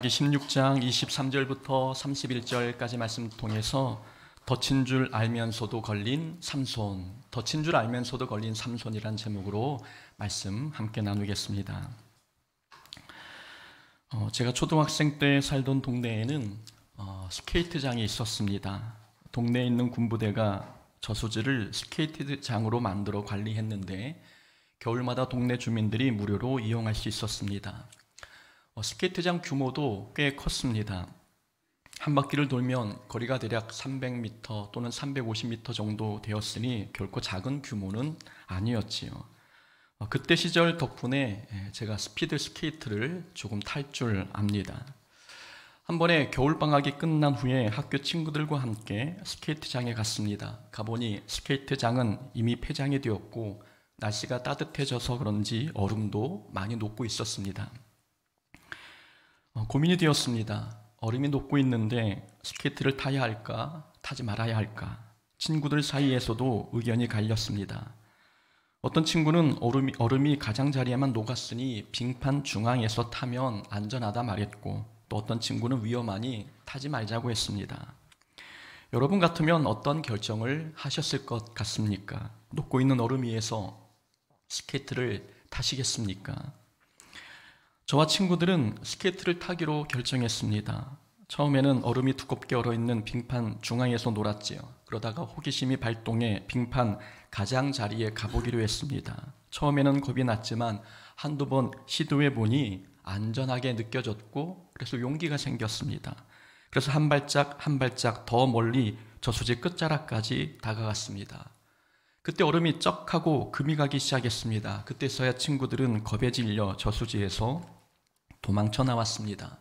16장 23절부터 31절까지 말씀 통해서 덫인 줄 알면서도 걸린 삼손, 덫인 줄 알면서도 걸린 삼손이란 제목으로 말씀 함께 나누겠습니다. 제가 초등학생 때 살던 동네에는 스케이트장이 있었습니다. 동네에 있는 군부대가 저수지를 스케이트장으로 만들어 관리했는데 겨울마다 동네 주민들이 무료로 이용할 수 있었습니다. 스케이트장 규모도 꽤 컸습니다. 한 바퀴를 돌면 거리가 대략 300m 또는 350m 정도 되었으니 결코 작은 규모는 아니었지요. 그때 시절 덕분에 제가 스피드 스케이트를 조금 탈 줄 압니다. 한 번에 겨울방학이 끝난 후에 학교 친구들과 함께 스케이트장에 갔습니다. 가보니 스케이트장은 이미 폐장이 되었고 날씨가 따뜻해져서 그런지 얼음도 많이 녹고 있었습니다. 고민이 되었습니다. 얼음이 녹고 있는데 스케이트를 타야 할까, 타지 말아야 할까? 친구들 사이에서도 의견이 갈렸습니다. 어떤 친구는 얼음이 가장자리에만 녹았으니 빙판 중앙에서 타면 안전하다 말했고, 또 어떤 친구는 위험하니 타지 말자고 했습니다. 여러분 같으면 어떤 결정을 하셨을 것 같습니까? 녹고 있는 얼음 위에서 스케이트를 타시겠습니까? 저와 친구들은 스케이트를 타기로 결정했습니다. 처음에는 얼음이 두껍게 얼어있는 빙판 중앙에서 놀았지요. 그러다가 호기심이 발동해 빙판 가장자리에 가보기로 했습니다. 처음에는 겁이 났지만 한두 번 시도해보니 안전하게 느껴졌고 그래서 용기가 생겼습니다. 그래서 한 발짝 한 발짝 더 멀리 저수지 끝자락까지 다가갔습니다. 그때 얼음이 쩍 하고 금이 가기 시작했습니다. 그때서야 친구들은 겁에 질려 저수지에서 도망쳐 나왔습니다.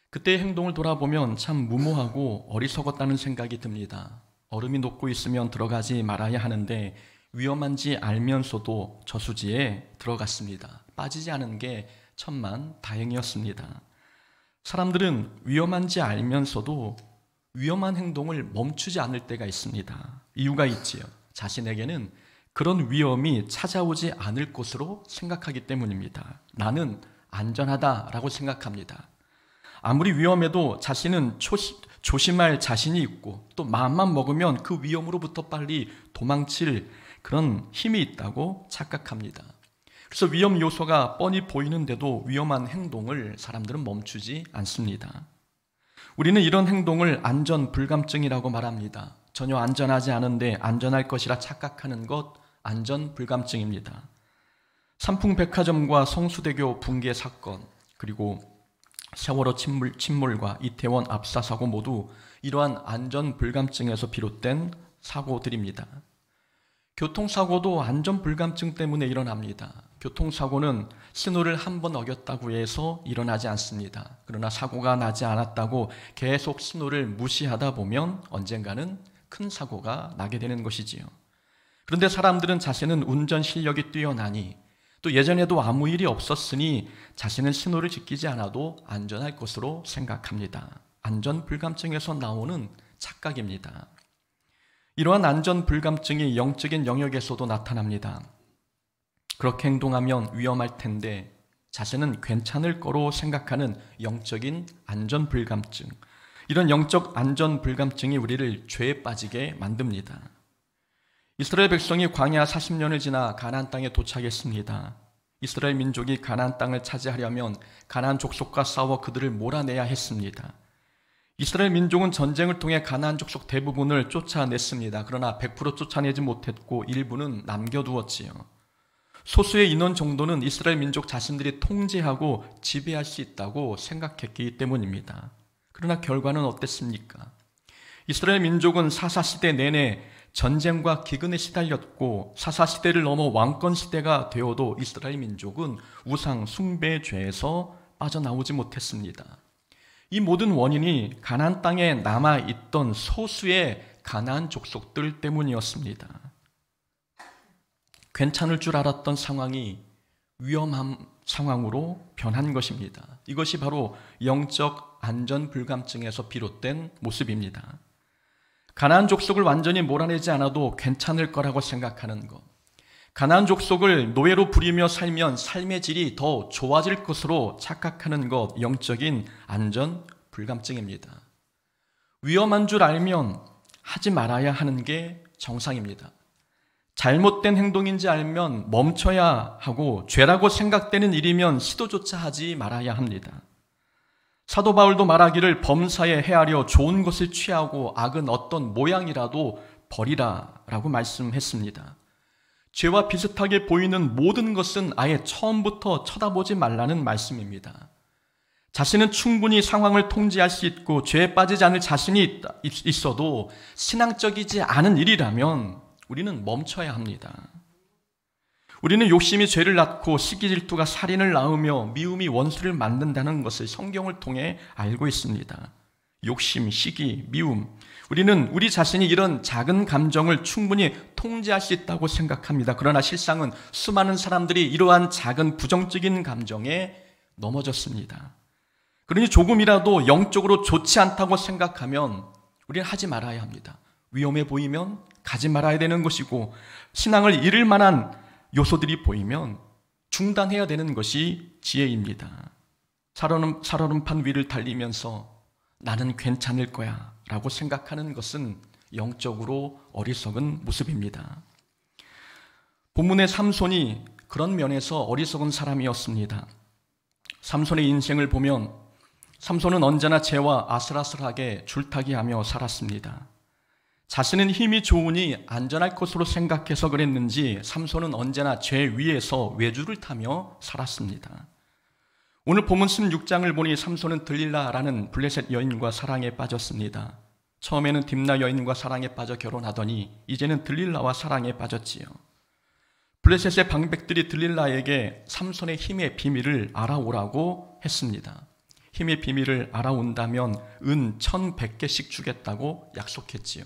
그때의 행동을 돌아보면 참 무모하고 어리석었다는 생각이 듭니다. 얼음이 녹고 있으면 들어가지 말아야 하는데 위험한지 알면서도 저수지에 들어갔습니다. 빠지지 않은 게 천만 다행이었습니다. 사람들은 위험한지 알면서도 위험한 행동을 멈추지 않을 때가 있습니다. 이유가 있지요. 자신에게는 그런 위험이 찾아오지 않을 것으로 생각하기 때문입니다. 나는 안전하다라고 생각합니다. 아무리 위험해도 자신은 조심할 자신이 있고 또 마음만 먹으면 그 위험으로부터 빨리 도망칠 그런 힘이 있다고 착각합니다. 그래서 위험 요소가 뻔히 보이는데도 위험한 행동을 사람들은 멈추지 않습니다. 우리는 이런 행동을 안전불감증이라고 말합니다. 전혀 안전하지 않은데 안전할 것이라 착각하는 것, 안전불감증입니다. 삼풍백화점과 성수대교 붕괴 사건, 그리고 세월호 침몰과 이태원 압사 사고 모두 이러한 안전불감증에서 비롯된 사고들입니다. 교통사고도 안전불감증 때문에 일어납니다. 교통사고는 신호를 한 번 어겼다고 해서 일어나지 않습니다. 그러나 사고가 나지 않았다고 계속 신호를 무시하다 보면 언젠가는 큰 사고가 나게 되는 것이지요. 그런데 사람들은 자신은 운전 실력이 뛰어나니 또 예전에도 아무 일이 없었으니 자신은 신호를 지키지 않아도 안전할 것으로 생각합니다. 안전불감증에서 나오는 착각입니다. 이러한 안전불감증이 영적인 영역에서도 나타납니다. 그렇게 행동하면 위험할 텐데 자신은 괜찮을 거로 생각하는 영적인 안전불감증. 이런 영적 안전불감증이 우리를 죄에 빠지게 만듭니다. 이스라엘 백성이 광야 40년을 지나 가나안 땅에 도착했습니다. 이스라엘 민족이 가나안 땅을 차지하려면 가나안 족속과 싸워 그들을 몰아내야 했습니다. 이스라엘 민족은 전쟁을 통해 가나안 족속 대부분을 쫓아냈습니다. 그러나 100% 쫓아내지 못했고 일부는 남겨두었지요. 소수의 인원 정도는 이스라엘 민족 자신들이 통제하고 지배할 수 있다고 생각했기 때문입니다. 그러나 결과는 어땠습니까? 이스라엘 민족은 사사시대 내내 전쟁과 기근에 시달렸고 사사시대를 넘어 왕권시대가 되어도 이스라엘 민족은 우상 숭배의 죄에서 빠져나오지 못했습니다. 이 모든 원인이 가나안 땅에 남아있던 소수의 가나안 족속들 때문이었습니다. 괜찮을 줄 알았던 상황이 위험한 상황으로 변한 것입니다. 이것이 바로 영적 안전불감증에서 비롯된 모습입니다. 가나안 족속을 완전히 몰아내지 않아도 괜찮을 거라고 생각하는 것, 가나안 족속을 노예로 부리며 살면 삶의 질이 더 좋아질 것으로 착각하는 것, 영적인 안전 불감증입니다. 위험한 줄 알면 하지 말아야 하는 게 정상입니다. 잘못된 행동인지 알면 멈춰야 하고 죄라고 생각되는 일이면 시도조차 하지 말아야 합니다. 사도 바울도 말하기를 범사에 헤아려 좋은 것을 취하고 악은 어떤 모양이라도 버리라 라고 말씀했습니다. 죄와 비슷하게 보이는 모든 것은 아예 처음부터 쳐다보지 말라는 말씀입니다. 자신은 충분히 상황을 통제할 수 있고 죄에 빠지지 않을 자신이 있어도 신앙적이지 않은 일이라면 우리는 멈춰야 합니다. 우리는 욕심이 죄를 낳고 시기 질투가 살인을 낳으며 미움이 원수를 만든다는 것을 성경을 통해 알고 있습니다. 욕심, 시기, 미움. 우리는 우리 자신이 이런 작은 감정을 충분히 통제할 수 있다고 생각합니다. 그러나 실상은 수많은 사람들이 이러한 작은 부정적인 감정에 넘어졌습니다. 그러니 조금이라도 영적으로 좋지 않다고 생각하면 우리는 하지 말아야 합니다. 위험해 보이면 가지 말아야 되는 것이고 신앙을 잃을 만한 요소들이 보이면 중단해야 되는 것이 지혜입니다. 살얼음판 위를 달리면서 나는 괜찮을 거야 라고 생각하는 것은 영적으로 어리석은 모습입니다. 본문의 삼손이 그런 면에서 어리석은 사람이었습니다. 삼손의 인생을 보면 삼손은 언제나 죄와 아슬아슬하게 줄타기하며 살았습니다. 자신은 힘이 좋으니 안전할 것으로 생각해서 그랬는지 삼손은 언제나 죄 위에서 외주를 타며 살았습니다. 오늘 본문 16장을 보니 삼손은 들릴라라는 블레셋 여인과 사랑에 빠졌습니다. 처음에는 딥나 여인과 사랑에 빠져 결혼하더니 이제는 들릴라와 사랑에 빠졌지요. 블레셋의 방백들이 들릴라에게 삼손의 힘의 비밀을 알아오라고 했습니다. 힘의 비밀을 알아온다면 은 1,100개씩 주겠다고 약속했지요.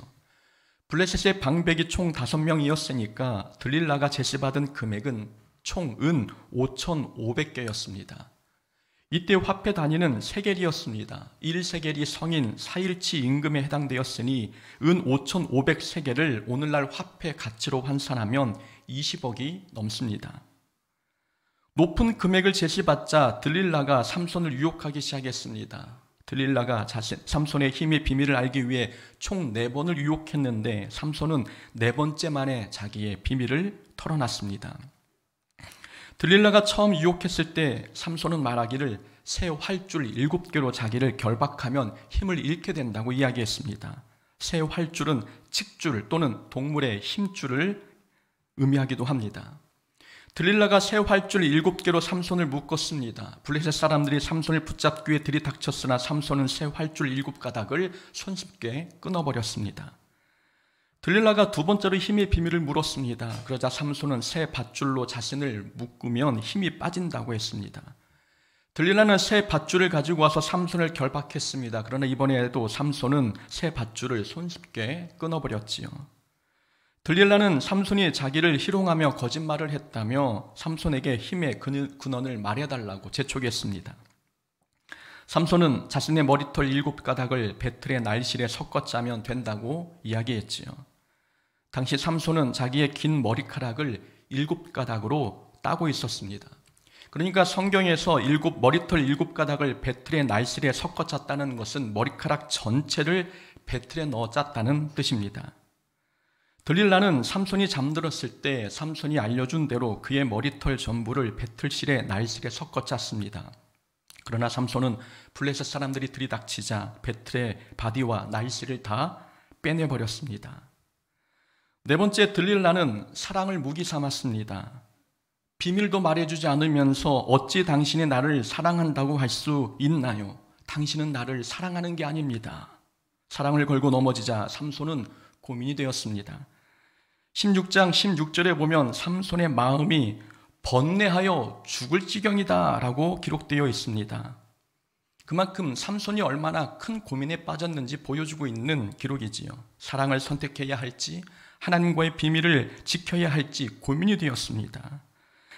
블레셋의 방백이 총 5명이었으니까 들릴라가 제시받은 금액은 총 은 5,500개였습니다. 이때 화폐 단위는 세겔이었습니다. 1세겔이 성인 4일치 임금에 해당되었으니 은 5,500세겔을 오늘날 화폐 가치로 환산하면 20억이 넘습니다. 높은 금액을 제시받자 들릴라가 삼손을 유혹하기 시작했습니다. 들릴라가 삼손의 힘의 비밀을 알기 위해 총 4번을 유혹했는데 삼손은 4번째 만에 자기의 비밀을 털어놨습니다. 들릴라가 처음 유혹했을 때 삼손은 말하기를 새 활줄 7개로 자기를 결박하면 힘을 잃게 된다고 이야기했습니다. 새 활줄은 칡줄 또는 동물의 힘줄을 의미하기도 합니다. 들릴라가 새 활줄 7개로 삼손을 묶었습니다. 블레셋 사람들이 삼손을 붙잡기 위해 들이닥쳤으나 삼손은 새 활줄 7가닥을 손쉽게 끊어버렸습니다. 들릴라가 두 번째로 힘의 비밀을 물었습니다. 그러자 삼손은 새 밧줄로 자신을 묶으면 힘이 빠진다고 했습니다. 들릴라는 새 밧줄을 가지고 와서 삼손을 결박했습니다. 그러나 이번에도 삼손은 새 밧줄을 손쉽게 끊어버렸지요. 들릴라는 삼손이 자기를 희롱하며 거짓말을 했다며 삼손에게 힘의 근원을 말해달라고 재촉했습니다. 삼손은 자신의 머리털 7가닥을 배틀의 날실에 섞어 짜면 된다고 이야기했지요. 당시 삼손은 자기의 긴 머리카락을 7가닥으로 따고 있었습니다. 그러니까 성경에서 머리털 7가닥을 배틀의 날실에 섞어 짰다는 것은 머리카락 전체를 배틀에 넣어 짰다는 뜻입니다. 들릴라는 삼손이 잠들었을 때 삼손이 알려준 대로 그의 머리털 전부를 배틀실의 날실에 섞어 짰습니다. 그러나 삼손은 블레셋 사람들이 들이닥치자 배틀의 바디와 날실을 다 빼내버렸습니다. 네 번째, 들릴라는 사랑을 무기 삼았습니다. 비밀도 말해주지 않으면서 어찌 당신이 나를 사랑한다고 할 수 있나요? 당신은 나를 사랑하는 게 아닙니다. 사랑을 걸고 넘어지자 삼손은 고민이 되었습니다. 16장 16절에 보면 삼손의 마음이 번뇌하여 죽을 지경이다 라고 기록되어 있습니다. 그만큼 삼손이 얼마나 큰 고민에 빠졌는지 보여주고 있는 기록이지요. 사랑을 선택해야 할지 하나님과의 비밀을 지켜야 할지 고민이 되었습니다.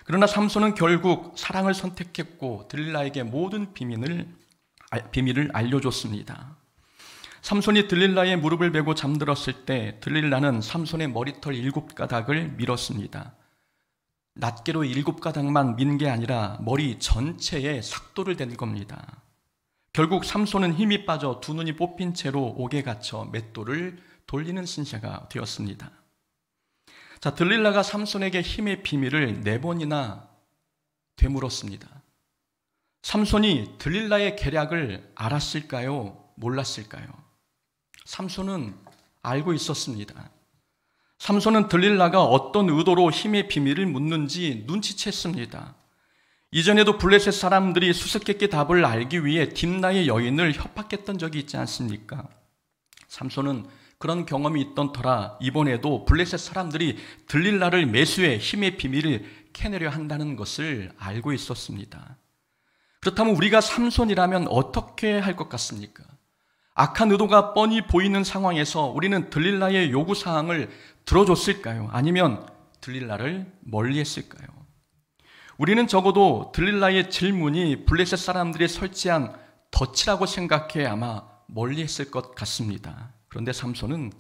그러나 삼손은 결국 사랑을 선택했고 들릴라에게 모든 비밀을 알려줬습니다. 삼손이 들릴라의 무릎을 베고 잠들었을 때 들릴라는 삼손의 머리털 7가닥을 밀었습니다. 낱개로 7가닥만 민 게 아니라 머리 전체에 삭도를 댄 겁니다. 결국 삼손은 힘이 빠져 두 눈이 뽑힌 채로 옥에 갇혀 맷돌을 돌리는 신세가 되었습니다. 자, 들릴라가 삼손에게 힘의 비밀을 4번이나 되물었습니다. 삼손이 들릴라의 계략을 알았을까요? 몰랐을까요? 삼손은 알고 있었습니다. 삼손은 들릴라가 어떤 의도로 힘의 비밀을 묻는지 눈치챘습니다. 이전에도 블레셋 사람들이 수수께끼 답을 알기 위해 딥나의 여인을 협박했던 적이 있지 않습니까? 삼손은 그런 경험이 있던 터라 이번에도 블레셋 사람들이 들릴라를 매수해 힘의 비밀을 캐내려 한다는 것을 알고 있었습니다. 그렇다면 우리가 삼손이라면 어떻게 할 것 같습니까? 악한 의도가 뻔히 보이는 상황에서 우리는 들릴라의 요구사항을 들어줬을까요? 아니면 들릴라를 멀리했을까요? 우리는 적어도 들릴라의 질문이 블레셋 사람들이 설치한 덫이라고 생각해 아마 멀리했을 것 같습니다. 그런데 삼손은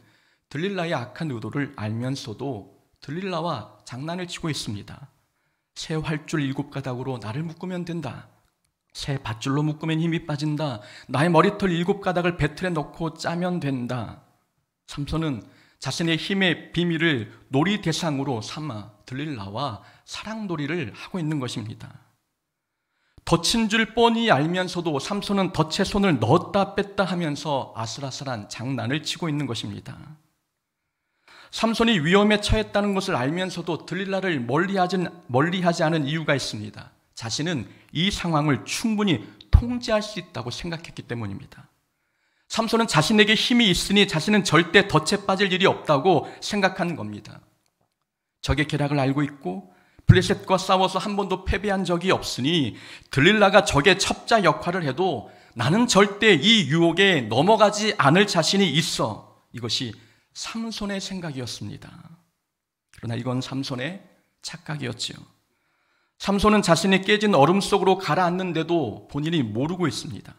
들릴라의 악한 의도를 알면서도 들릴라와 장난을 치고 있습니다. 새 활줄 7가닥으로 나를 묶으면 된다. 새 밧줄로 묶으면 힘이 빠진다. 나의 머리털 7가닥을 배틀에 넣고 짜면 된다. 삼손은 자신의 힘의 비밀을 놀이 대상으로 삼아 들릴라와 사랑놀이를 하고 있는 것입니다. 덫인 줄 뻔히 알면서도 삼손은 덫에 손을 넣었다 뺐다 하면서 아슬아슬한 장난을 치고 있는 것입니다. 삼손이 위험에 처했다는 것을 알면서도 들릴라를 멀리하지 않은 이유가 있습니다. 자신은 이 상황을 충분히 통제할 수 있다고 생각했기 때문입니다. 삼손은 자신에게 힘이 있으니 자신은 절대 덫에 빠질 일이 없다고 생각한 겁니다. 적의 계략을 알고 있고 블레셋과 싸워서 한 번도 패배한 적이 없으니 들릴라가 적의 첩자 역할을 해도 나는 절대 이 유혹에 넘어가지 않을 자신이 있어. 이것이 삼손의 생각이었습니다. 그러나 이건 삼손의 착각이었지요. 삼손은 자신이 깨진 얼음 속으로 가라앉는데도 본인이 모르고 있습니다.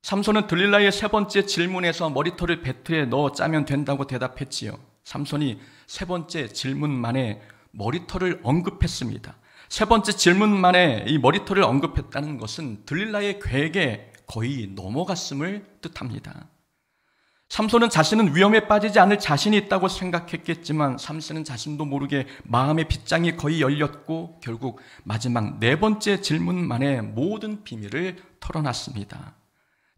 삼손은 들릴라의 3번째 질문에서 머리털을 배틀에 넣어 짜면 된다고 대답했지요. 삼손이 3번째 질문만에 머리털을 언급했습니다. 3번째 질문만에 이 머리털을 언급했다는 것은 들릴라의 계획에 거의 넘어갔음을 뜻합니다. 삼손은 자신은 위험에 빠지지 않을 자신이 있다고 생각했겠지만 삼손은 자신도 모르게 마음의 빗장이 거의 열렸고 결국 마지막 4번째 질문만에 모든 비밀을 털어놨습니다.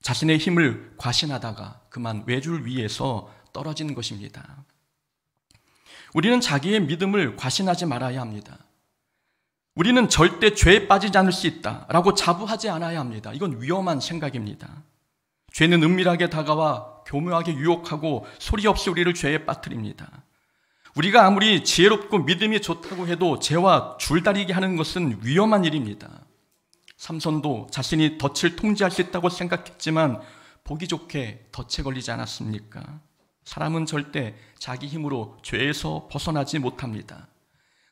자신의 힘을 과신하다가 그만 외줄 위에서 떨어진 것입니다. 우리는 자기의 믿음을 과신하지 말아야 합니다. 우리는 절대 죄에 빠지지 않을 수 있다라고 자부하지 않아야 합니다. 이건 위험한 생각입니다. 죄는 은밀하게 다가와 교묘하게 유혹하고 소리 없이 우리를 죄에 빠뜨립니다. 우리가 아무리 지혜롭고 믿음이 좋다고 해도 죄와 줄다리기 하는 것은 위험한 일입니다. 삼손도 자신이 덫을 통제할 수 있다고 생각했지만 보기 좋게 덫에 걸리지 않았습니까? 사람은 절대 자기 힘으로 죄에서 벗어나지 못합니다.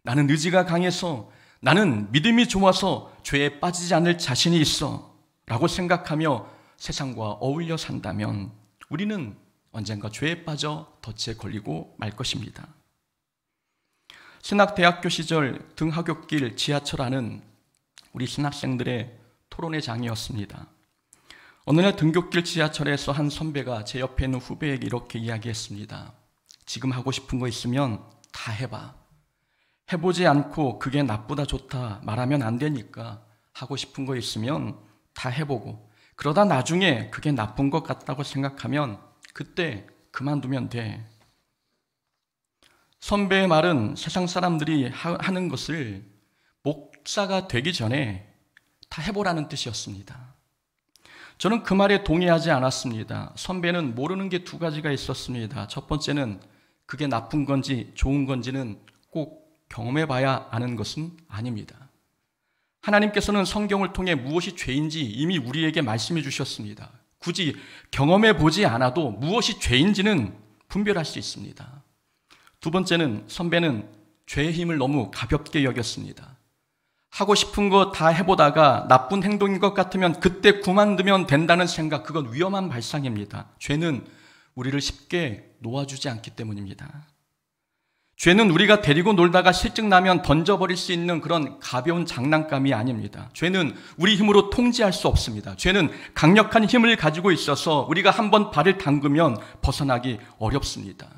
나는 의지가 강해서, 나는 믿음이 좋아서 죄에 빠지지 않을 자신이 있어 라고 생각하며 세상과 어울려 산다면 우리는 언젠가 죄에 빠져 덫에 걸리고 말 것입니다. 신학대학교 시절 등하굣길 지하철 안은 우리 신학생들의 토론의 장이었습니다. 어느 날 등굣길 지하철에서 한 선배가 제 옆에 있는 후배에게 이렇게 이야기했습니다. 지금 하고 싶은 거 있으면 다 해봐. 해보지 않고 그게 나쁘다 좋다 말하면 안 되니까 하고 싶은 거 있으면 다 해보고 그러다 나중에 그게 나쁜 것 같다고 생각하면 그때 그만두면 돼. 선배의 말은 세상 사람들이 하는 것을 목사가 되기 전에 다 해보라는 뜻이었습니다. 저는 그 말에 동의하지 않았습니다. 선배는 모르는 게 2가지가 있었습니다. 첫 번째는 그게 나쁜 건지 좋은 건지는 꼭 경험해봐야 아는 것은 아닙니다. 하나님께서는 성경을 통해 무엇이 죄인지 이미 우리에게 말씀해 주셨습니다. 굳이 경험해보지 않아도 무엇이 죄인지는 분별할 수 있습니다. 2번째는 선배는 죄의 힘을 너무 가볍게 여겼습니다. 하고 싶은 거 다 해보다가 나쁜 행동인 것 같으면 그때 그만두면 된다는 생각, 그건 위험한 발상입니다. 죄는 우리를 쉽게 놓아주지 않기 때문입니다. 죄는 우리가 데리고 놀다가 실증 나면 던져버릴 수 있는 그런 가벼운 장난감이 아닙니다. 죄는 우리 힘으로 통제할 수 없습니다. 죄는 강력한 힘을 가지고 있어서 우리가 한번 발을 담그면 벗어나기 어렵습니다.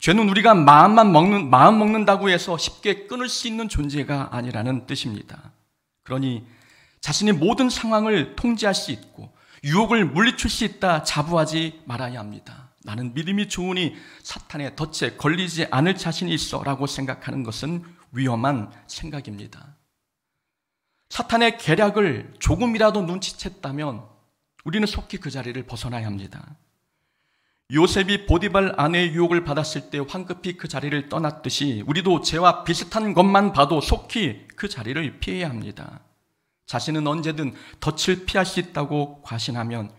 죄는 우리가 마음 먹는다고 해서 쉽게 끊을 수 있는 존재가 아니라는 뜻입니다. 그러니 자신의 모든 상황을 통제할 수 있고 유혹을 물리칠 수 있다 자부하지 말아야 합니다. 나는 믿음이 좋으니 사탄의 덫에 걸리지 않을 자신이 있어 라고 생각하는 것은 위험한 생각입니다. 사탄의 계략을 조금이라도 눈치챘다면 우리는 속히 그 자리를 벗어나야 합니다. 요셉이 보디발 아내의 유혹을 받았을 때 황급히 그 자리를 떠났듯이 우리도 죄와 비슷한 것만 봐도 속히 그 자리를 피해야 합니다. 자신은 언제든 덫을 피할 수 있다고 과신하면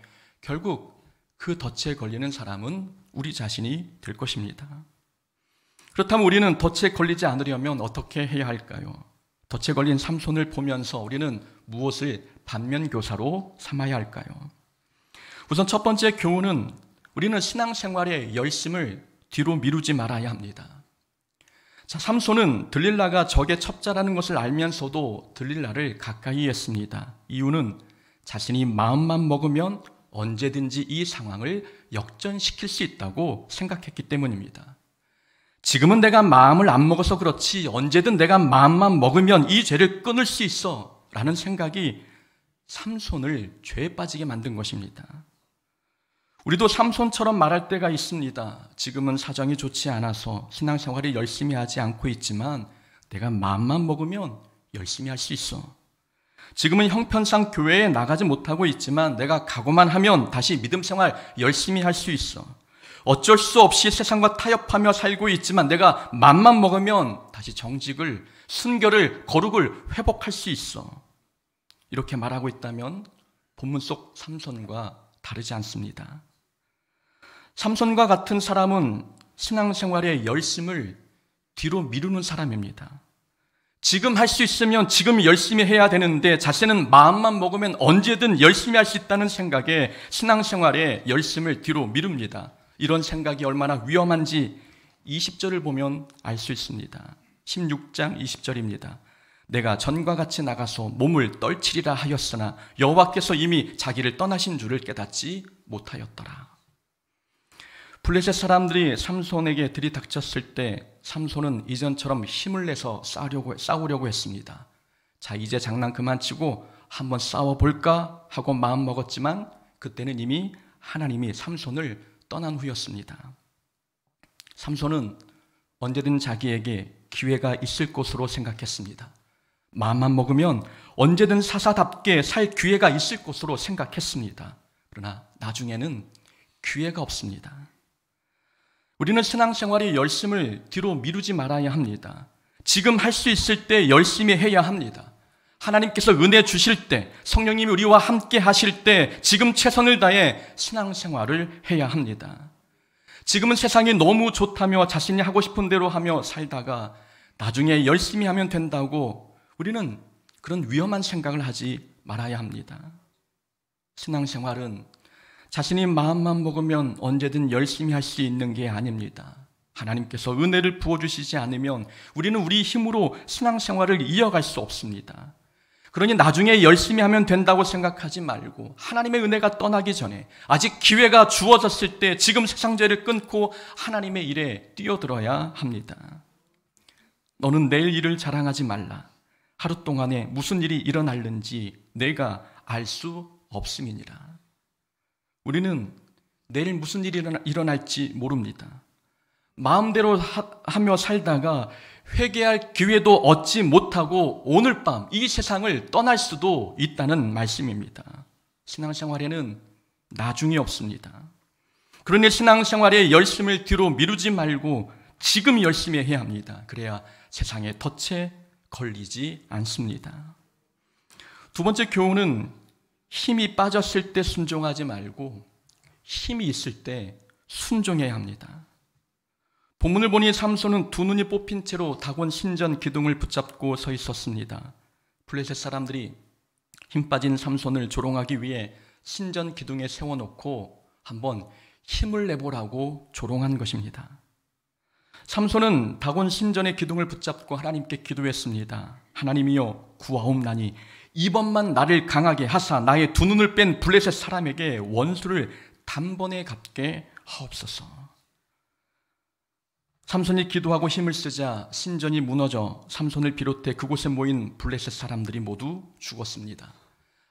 결국 그 덫에 걸리는 사람은 우리 자신이 될 것입니다. 그렇다면 우리는 덫에 걸리지 않으려면 어떻게 해야 할까요? 덫에 걸린 삼손을 보면서 우리는 무엇을 반면교사로 삼아야 할까요? 우선 첫 번째 교훈은 우리는 신앙생활의 열심을 뒤로 미루지 말아야 합니다. 자, 삼손은 들릴라가 적의 첩자라는 것을 알면서도 들릴라를 가까이 했습니다. 이유는 자신이 마음만 먹으면 언제든지 이 상황을 역전시킬 수 있다고 생각했기 때문입니다. 지금은 내가 마음을 안 먹어서 그렇지 언제든 내가 마음만 먹으면 이 죄를 끊을 수 있어 라는 생각이 삼손을 죄에 빠지게 만든 것입니다. 우리도 삼손처럼 말할 때가 있습니다. 지금은 사정이 좋지 않아서 신앙생활을 열심히 하지 않고 있지만 내가 마음만 먹으면 열심히 할 수 있어. 지금은 형편상 교회에 나가지 못하고 있지만 내가 각오만 하면 다시 믿음생활 열심히 할 수 있어. 어쩔 수 없이 세상과 타협하며 살고 있지만 내가 맘만 먹으면 다시 정직을, 순결을, 거룩을 회복할 수 있어. 이렇게 말하고 있다면 본문 속 삼손과 다르지 않습니다. 삼손과 같은 사람은 신앙생활의 열심을 뒤로 미루는 사람입니다. 지금 할 수 있으면 지금 열심히 해야 되는데 자신은 마음만 먹으면 언제든 열심히 할 수 있다는 생각에 신앙생활의 열심을 뒤로 미룹니다. 이런 생각이 얼마나 위험한지 20절을 보면 알 수 있습니다. 16장 20절입니다. 내가 전과 같이 나가서 몸을 떨치리라 하였으나 여호와께서 이미 자기를 떠나신 줄을 깨닫지 못하였더라. 블레셋 사람들이 삼손에게 들이닥쳤을 때 삼손은 이전처럼 힘을 내서 싸우려고 했습니다. 자, 이제 장난 그만 치고 한번 싸워볼까 하고 마음 먹었지만 그때는 이미 하나님이 삼손을 떠난 후였습니다. 삼손은 언제든 자기에게 기회가 있을 것으로 생각했습니다. 마음만 먹으면 언제든 사사답게 살 기회가 있을 것으로 생각했습니다. 그러나 나중에는 기회가 없습니다. 우리는 신앙생활의 열심을 뒤로 미루지 말아야 합니다. 지금 할 수 있을 때 열심히 해야 합니다. 하나님께서 은혜 주실 때, 성령님이 우리와 함께 하실 때 지금 최선을 다해 신앙생활을 해야 합니다. 지금은 세상이 너무 좋다며 자신이 하고 싶은 대로 하며 살다가 나중에 열심히 하면 된다고 우리는 그런 위험한 생각을 하지 말아야 합니다. 신앙생활은 자신이 마음만 먹으면 언제든 열심히 할 수 있는 게 아닙니다. 하나님께서 은혜를 부어주시지 않으면 우리는 우리 힘으로 신앙생활을 이어갈 수 없습니다. 그러니 나중에 열심히 하면 된다고 생각하지 말고 하나님의 은혜가 떠나기 전에 아직 기회가 주어졌을 때 지금 세상죄를 끊고 하나님의 일에 뛰어들어야 합니다. 너는 내일 일을 자랑하지 말라. 하루 동안에 무슨 일이 일어날는지 내가 알 수 없음이니라. 우리는 내일 무슨 일이 일어날지 모릅니다. 마음대로 하며 살다가 회개할 기회도 얻지 못하고 오늘 밤 이 세상을 떠날 수도 있다는 말씀입니다. 신앙생활에는 나중이 없습니다. 그러니 신앙생활의 열심을 뒤로 미루지 말고 지금 열심히 해야 합니다. 그래야 세상의 덫에 걸리지 않습니다. 두 번째 교훈은 힘이 빠졌을 때 순종하지 말고 힘이 있을 때 순종해야 합니다. 본문을 보니 삼손은 두 눈이 뽑힌 채로 다곤 신전 기둥을 붙잡고 서 있었습니다. 블레셋 사람들이 힘 빠진 삼손을 조롱하기 위해 신전 기둥에 세워놓고 한번 힘을 내보라고 조롱한 것입니다. 삼손은 다곤 신전의 기둥을 붙잡고 하나님께 기도했습니다. 하나님이여 구하옵나니 이번만 나를 강하게 하사 나의 두 눈을 뺀 블레셋 사람에게 원수를 단번에 갚게 하옵소서. 삼손이 기도하고 힘을 쓰자 신전이 무너져 삼손을 비롯해 그곳에 모인 블레셋 사람들이 모두 죽었습니다.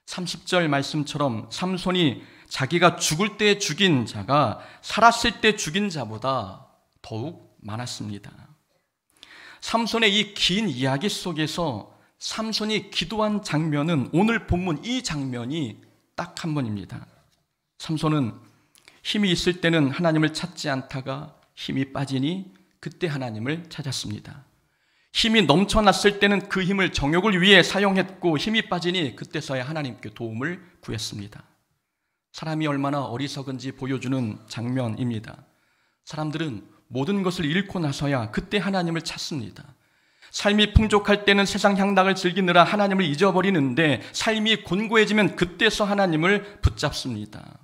30절 말씀처럼 삼손이 자기가 죽을 때 죽인 자가 살았을 때 죽인 자보다 더욱 많았습니다. 삼손의 이 긴 이야기 속에서 삼손이 기도한 장면은 오늘 본문 이 장면이 딱 한 번입니다. 삼손은 힘이 있을 때는 하나님을 찾지 않다가 힘이 빠지니 그때 하나님을 찾았습니다. 힘이 넘쳐났을 때는 그 힘을 정욕을 위해 사용했고 힘이 빠지니 그때서야 하나님께 도움을 구했습니다. 사람이 얼마나 어리석은지 보여주는 장면입니다. 사람들은 모든 것을 잃고 나서야 그때 하나님을 찾습니다. 삶이 풍족할 때는 세상 향락을 즐기느라 하나님을 잊어버리는데 삶이 곤고해지면 그때서 하나님을 붙잡습니다.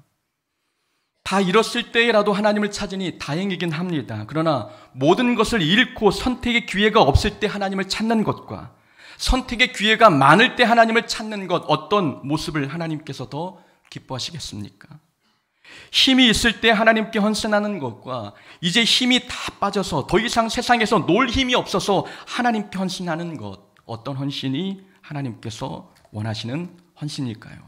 다 잃었을 때라도 하나님을 찾으니 다행이긴 합니다. 그러나 모든 것을 잃고 선택의 기회가 없을 때 하나님을 찾는 것과 선택의 기회가 많을 때 하나님을 찾는 것, 어떤 모습을 하나님께서 더 기뻐하시겠습니까? 힘이 있을 때 하나님께 헌신하는 것과 이제 힘이 다 빠져서 더 이상 세상에서 놀 힘이 없어서 하나님께 헌신하는 것, 어떤 헌신이 하나님께서 원하시는 헌신일까요?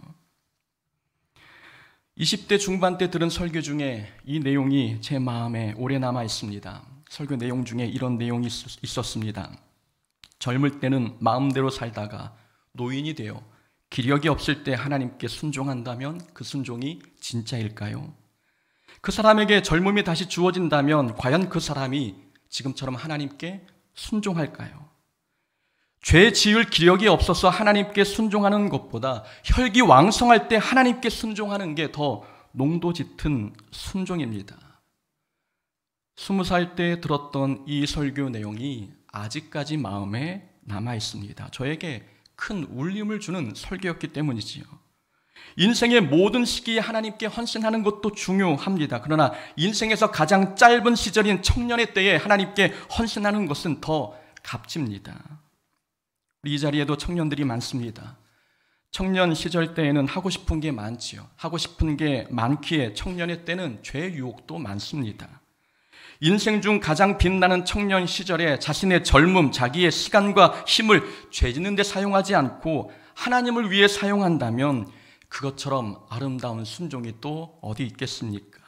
20대 중반 때 들은 설교 중에 이 내용이 제 마음에 오래 남아 있습니다. 설교 내용 중에 이런 내용이 있었습니다. 젊을 때는 마음대로 살다가 노인이 되어 기력이 없을 때 하나님께 순종한다면 그 순종이 진짜일까요? 그 사람에게 젊음이 다시 주어진다면 과연 그 사람이 지금처럼 하나님께 순종할까요? 죄 지을 기력이 없어서 하나님께 순종하는 것보다 혈기왕성할 때 하나님께 순종하는 게 더 농도 짙은 순종입니다. 20살 때 들었던 이 설교 내용이 아직까지 마음에 남아 있습니다. 저에게 큰 울림을 주는 설교였기 때문이지요. 인생의 모든 시기에 하나님께 헌신하는 것도 중요합니다. 그러나 인생에서 가장 짧은 시절인 청년의 때에 하나님께 헌신하는 것은 더 값집니다. 이 자리에도 청년들이 많습니다. 청년 시절 때에는 하고 싶은 게 많지요. 하고 싶은 게 많기에 청년의 때는 죄 유혹도 많습니다. 인생 중 가장 빛나는 청년 시절에 자신의 젊음, 자기의 시간과 힘을 죄 짓는 데 사용하지 않고 하나님을 위해 사용한다면 그것처럼 아름다운 순종이 또 어디 있겠습니까?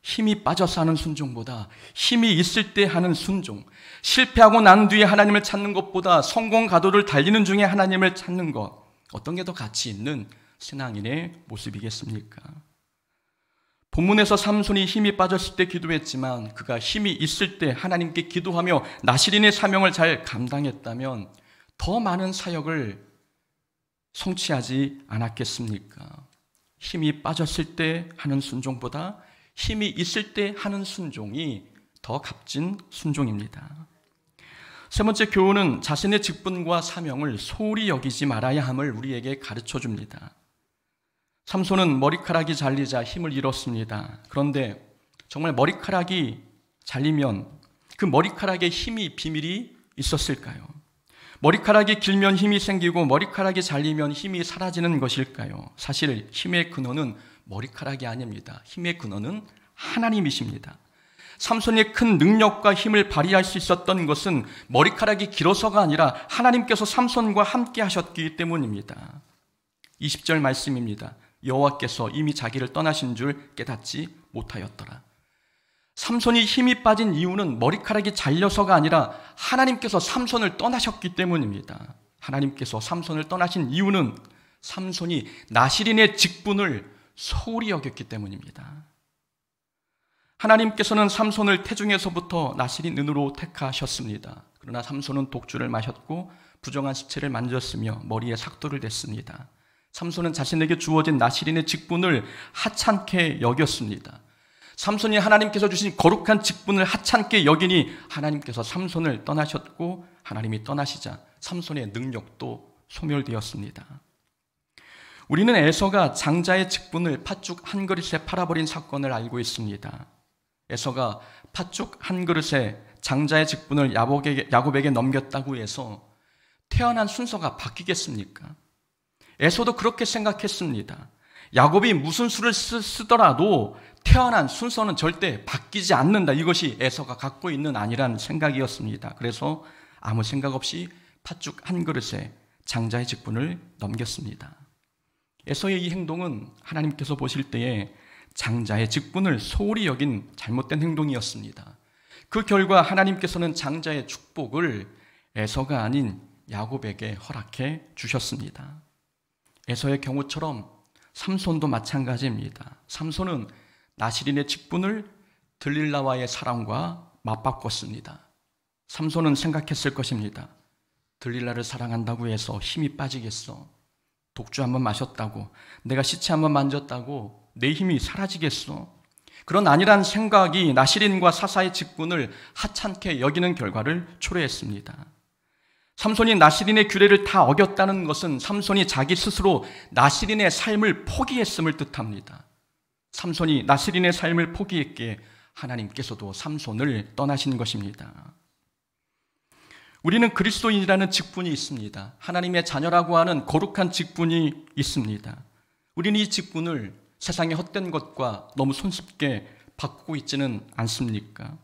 힘이 빠져서 하는 순종보다 힘이 있을 때 하는 순종, 실패하고 난 뒤에 하나님을 찾는 것보다 성공 가도를 달리는 중에 하나님을 찾는 것, 어떤 게 더 가치 있는 신앙인의 모습이겠습니까? 본문에서 삼손이 힘이 빠졌을 때 기도했지만 그가 힘이 있을 때 하나님께 기도하며 나실인의 사명을 잘 감당했다면 더 많은 사역을 성취하지 않았겠습니까? 힘이 빠졌을 때 하는 순종보다 힘이 있을 때 하는 순종이 더 값진 순종입니다. 세 번째 교훈은 자신의 직분과 사명을 소홀히 여기지 말아야 함을 우리에게 가르쳐 줍니다. 삼손은 머리카락이 잘리자 힘을 잃었습니다. 그런데 정말 머리카락이 잘리면 그 머리카락에 힘이 비밀이 있었을까요? 머리카락이 길면 힘이 생기고 머리카락이 잘리면 힘이 사라지는 것일까요? 사실 힘의 근원은 머리카락이 아닙니다. 힘의 근원은 하나님이십니다. 삼손이 큰 능력과 힘을 발휘할 수 있었던 것은 머리카락이 길어서가 아니라 하나님께서 삼손과 함께 하셨기 때문입니다. 20절 말씀입니다. 여호와께서 이미 자기를 떠나신 줄 깨닫지 못하였더라. 삼손이 힘이 빠진 이유는 머리카락이 잘려서가 아니라 하나님께서 삼손을 떠나셨기 때문입니다. 하나님께서 삼손을 떠나신 이유는 삼손이 나실인의 직분을 소홀히 여겼기 때문입니다. 하나님께서는 삼손을 태중에서부터 나실인으로 택하셨습니다. 그러나 삼손은 독주를 마셨고 부정한 시체를 만졌으며 머리에 삭도를 댔습니다. 삼손은 자신에게 주어진 나실인의 직분을 하찮게 여겼습니다. 삼손이 하나님께서 주신 거룩한 직분을 하찮게 여기니 하나님께서 삼손을 떠나셨고 하나님이 떠나시자 삼손의 능력도 소멸되었습니다. 우리는 에서가 장자의 직분을 팥죽 한 그릇에 팔아버린 사건을 알고 있습니다. 에서가 팥죽 한 그릇에 장자의 직분을 야곱에게 넘겼다고 해서 태어난 순서가 바뀌겠습니까? 에서도 그렇게 생각했습니다. 야곱이 무슨 수를 쓰더라도 태어난 순서는 절대 바뀌지 않는다. 이것이 에서가 갖고 있는 안이란 생각이었습니다. 그래서 아무 생각 없이 팥죽 한 그릇에 장자의 직분을 넘겼습니다. 에서의 이 행동은 하나님께서 보실 때에 장자의 직분을 소홀히 여긴 잘못된 행동이었습니다. 그 결과 하나님께서는 장자의 축복을 에서가 아닌 야곱에게 허락해 주셨습니다. 에서의 경우처럼 삼손도 마찬가지입니다. 삼손은 나시린의 직분을 들릴라와의 사랑과 맞바꿨습니다. 삼손은 생각했을 것입니다. 들릴라를 사랑한다고 해서 힘이 빠지겠어? 독주 한번 마셨다고, 내가 시체 한번 만졌다고 내 힘이 사라지겠어? 그런 안일한 생각이 나시린과 사사의 직분을 하찮게 여기는 결과를 초래했습니다. 삼손이 나시린의 규례를 다 어겼다는 것은 삼손이 자기 스스로 나시린의 삶을 포기했음을 뜻합니다. 삼손이 나시린의 삶을 포기했기에 하나님께서도 삼손을 떠나신 것입니다. 우리는 그리스도인이라는 직분이 있습니다. 하나님의 자녀라고 하는 거룩한 직분이 있습니다. 우리는 이 직분을 세상의 헛된 것과 너무 손쉽게 바꾸고 있지는 않습니까?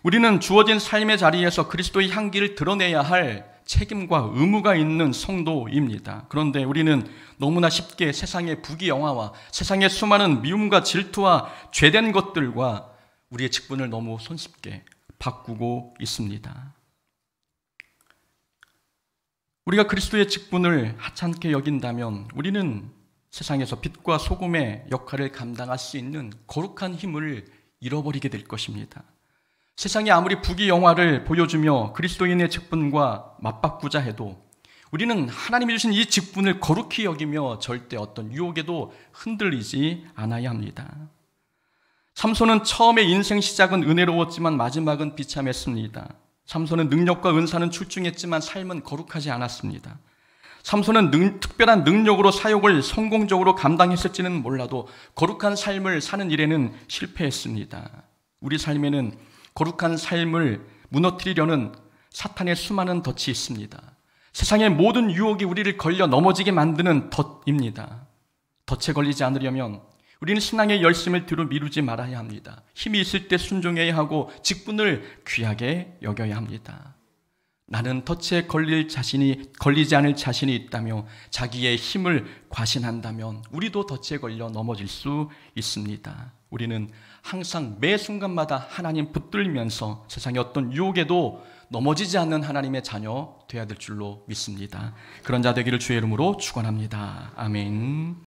우리는 주어진 삶의 자리에서 그리스도의 향기를 드러내야 할 책임과 의무가 있는 성도입니다. 그런데 우리는 너무나 쉽게 세상의 부귀영화와 세상의 수많은 미움과 질투와 죄된 것들과 우리의 직분을 너무 손쉽게 바꾸고 있습니다. 우리가 그리스도의 직분을 하찮게 여긴다면 우리는 세상에서 빛과 소금의 역할을 감당할 수 있는 거룩한 힘을 잃어버리게 될 것입니다. 세상이 아무리 부귀영화를 보여주며 그리스도인의 직분과 맞바꾸자 해도 우리는 하나님이 주신 이 직분을 거룩히 여기며 절대 어떤 유혹에도 흔들리지 않아야 합니다. 삼손은 처음에 인생 시작은 은혜로웠지만 마지막은 비참했습니다. 삼손은 능력과 은사는 출중했지만 삶은 거룩하지 않았습니다. 삼손은 특별한 능력으로 사역을 성공적으로 감당했을지는 몰라도 거룩한 삶을 사는 일에는 실패했습니다. 우리 삶에는 거룩한 삶을 무너뜨리려는 사탄의 수많은 덫이 있습니다. 세상의 모든 유혹이 우리를 걸려 넘어지게 만드는 덫입니다. 덫에 걸리지 않으려면 우리는 신앙의 열심을 뒤로 미루지 말아야 합니다. 힘이 있을 때 순종해야 하고 직분을 귀하게 여겨야 합니다. 나는 덫에 걸리지 않을 자신이 있다며 자기의 힘을 과신한다면 우리도 덫에 걸려 넘어질 수 있습니다. 우리는 항상 매 순간마다 하나님 붙들면서 세상의 어떤 유혹에도 넘어지지 않는 하나님의 자녀 되어야 될 줄로 믿습니다. 그런 자 되기를 주의 이름으로 축원합니다. 아멘.